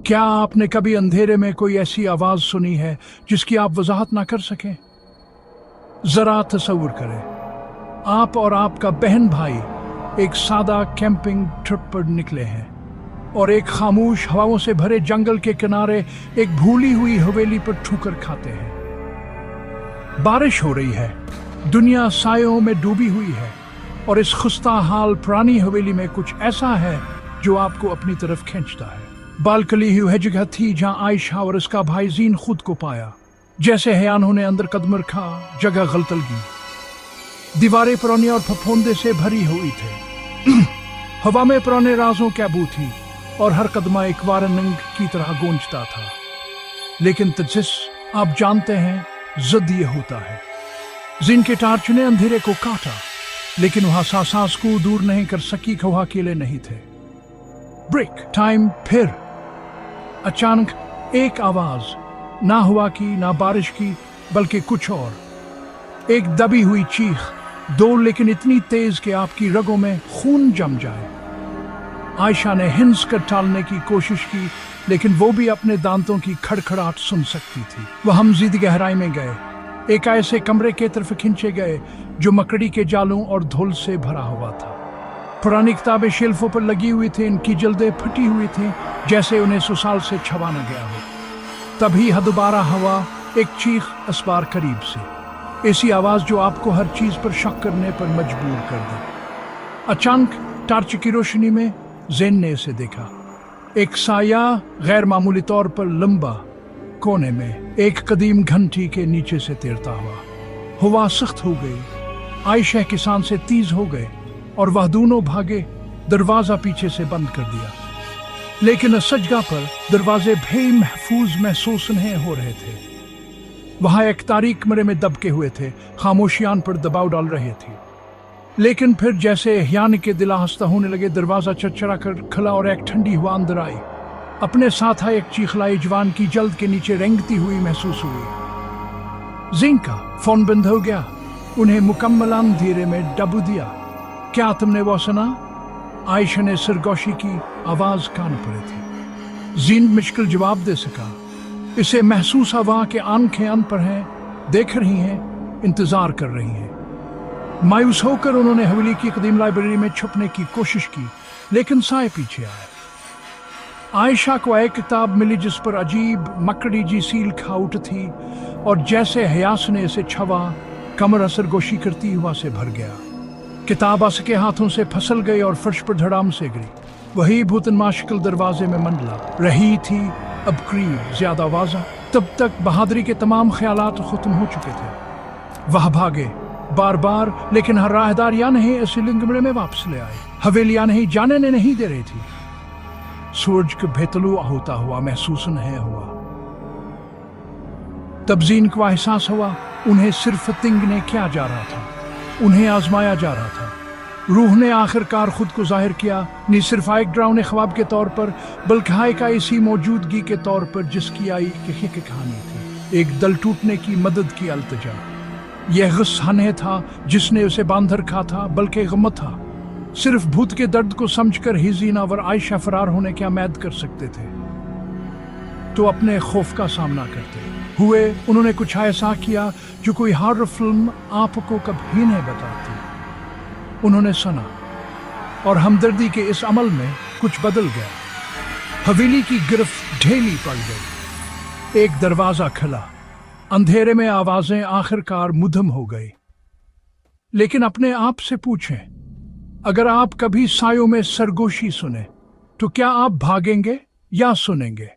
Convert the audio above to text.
क्या आपने कभी अंधेरे में कोई ऐसी आवाज सुनी है जिसकी आप वजाहत ना कर सकें? जरा तसव्वुर करें, आप और आपका बहन भाई एक सादा कैंपिंग ट्रिप पर निकले हैं और एक खामोश हवाओं से भरे जंगल के किनारे एक भूली हुई हवेली पर ठोकर खाते हैं। बारिश हो रही है, दुनिया सायों में डूबी हुई है और इस खुस्ता हाल पुरानी हवेली में कुछ ऐसा है जो आपको अपनी तरफ खींचता है। बालकनी ही वह जगह थी जहां आयशा और उसका भाई जीन खुद को पाया। जैसे हयानों ने अंदर कदम रखा, जगह गलतलगी, दीवारें पुरानी और फफोंदे से भरी हुई थे। हवा में पुराने राजों की बू थी और हर कदमा एक वारंग की तरह गूंजता था। लेकिन तजिस आप जानते हैं, जद ये होता है। जिन के टार्च ने अंधेरे को काटा, लेकिन वहां सांस को दूर नहीं कर सकी कि वह अकेले नहीं थे। Break time. फिर अचानक एक आवाज, ना हवा की ना बारिश की, बल्कि कुछ और, एक दबी हुई चीख, दो लेकिन इतनी तेज कि आपकी रगों में खून जम जाए। आयशा ने हिंस कर टालने की कोशिश की, लेकिन वो भी अपने दांतों की खड़खड़ाहट सुन सकती थी। वह हमजीद गहराई में गए, एक ऐसे कमरे के तरफ खींचे गए जो मकड़ी के जालों और धूल से भरा हुआ था। पुरानी किताबें शेल्फों पर लगी हुई थी, इनकी जल्दें फटी हुई थी जैसे उन्हें ससुराल से छुपा न गया हो। तभी दोबारा हवा, एक चीख, इस बार करीब से, ऐसी आवाज जो आपको हर चीज पर शक करने पर मजबूर कर दे। अचानक टार्च की रोशनी में ज़ैन ने इसे देखा। एक साया गैर मामूली तौर पर लंबा, कोने में एक कदीम घंटी के नीचे से तैरता हुआ। हवा सख्त हो गई, आयशा किसान से तेज हो गए और वह दोनों भागे। दरवाजा पीछे से बंद कर दिया, लेकिन इस जगह पर दरवाजे भी महफूज महसूस नहीं हो रहे थे। वहां एक तारीक कमरे में दबके हुए थे, खामोशियान पर दबाव डाल रहे थे। लेकिन फिर जैसे एहयान के दिला हंसता होने लगे, दरवाजा चरचरा कर खुला और एक ठंडी हवा अंदर आई। अपने साथ एक चीखलाई जवान की जल्द के नीचे रेंगती हुई महसूस हुई। जीन का फोन बंद हो गया, उन्हें मुकम्मल अंधेरे में डबो दिया। क्या तुमने वो सुना? आयशा ने सरगोशी की आवाज कान पड़े थी। जीन मुश्किल जवाब दे सका। इसे महसूस हुआ कि आंखें अन पर हैं, देख रही हैं, इंतजार कर रही हैं। मायूस होकर उन्होंने हवेली की कदीम लाइब्रेरी में छुपने की कोशिश की, लेकिन साए पीछे आए। आयशा को एक किताब मिली जिस पर अजीब मकड़ी जी सील खाउट थी, और जैसे हयास ने इसे छवा, कमर सरगोशी करती हुआ से भर गया। किताब अस के हाथों से फसल गई और फर्श पर धड़ाम से गिरी। वही भूतनमा शक्ल दरवाजे में मंडला रही थी, अब करीब, ज्यादा वाज़ा। तब तक बहादुरी के तमाम ख्यालात खत्म हो चुके थे। वह भागे बार बार, लेकिन हर राहदार या नहीं इस कमरे में वापस ले आए। हवेली या नहीं जाने ने नहीं दे रही थी। सूरज का बेतलू होता हुआ महसूस नहीं हुआ। तब्जीन को एहसास हुआ, उन्हें सिर्फ तिंग ने क्या जा रहा था, उन्हें आजमाया जा रहा था। रूह ने आखिरकार खुद को जाहिर किया, नहीं सिर्फ एक डरावने ख्वाब के तौर पर, बल्कि एक ऐसी मौजूदगी के तौर पर जिसकी आई कि कहानी थी, एक दल टूटने की मदद की अल्तजा। यह गुस्सा नहीं था जिसने उसे बांध रखा था, बल्कि गम था। सिर्फ भूत के दर्द को समझकर ही जीना और आयशा फरार होने की उम्मीद कर सकते थे, तो अपने खौफ का सामना करते हुए उन्होंने कुछ ऐसा किया जो कोई हॉरर फिल्म आपको कभी नहीं बताती। उन्होंने सुना, और हमदर्दी के इस अमल में कुछ बदल गया। हवेली की गिरफ्त ढीली पड़ गई। एक दरवाजा खुला, अंधेरे में आवाजें आखिरकार मुधम हो गई। लेकिन अपने आप से पूछें, अगर आप कभी सायों में सरगोशी सुने, तो क्या आप भागेंगे या सुनेंगे?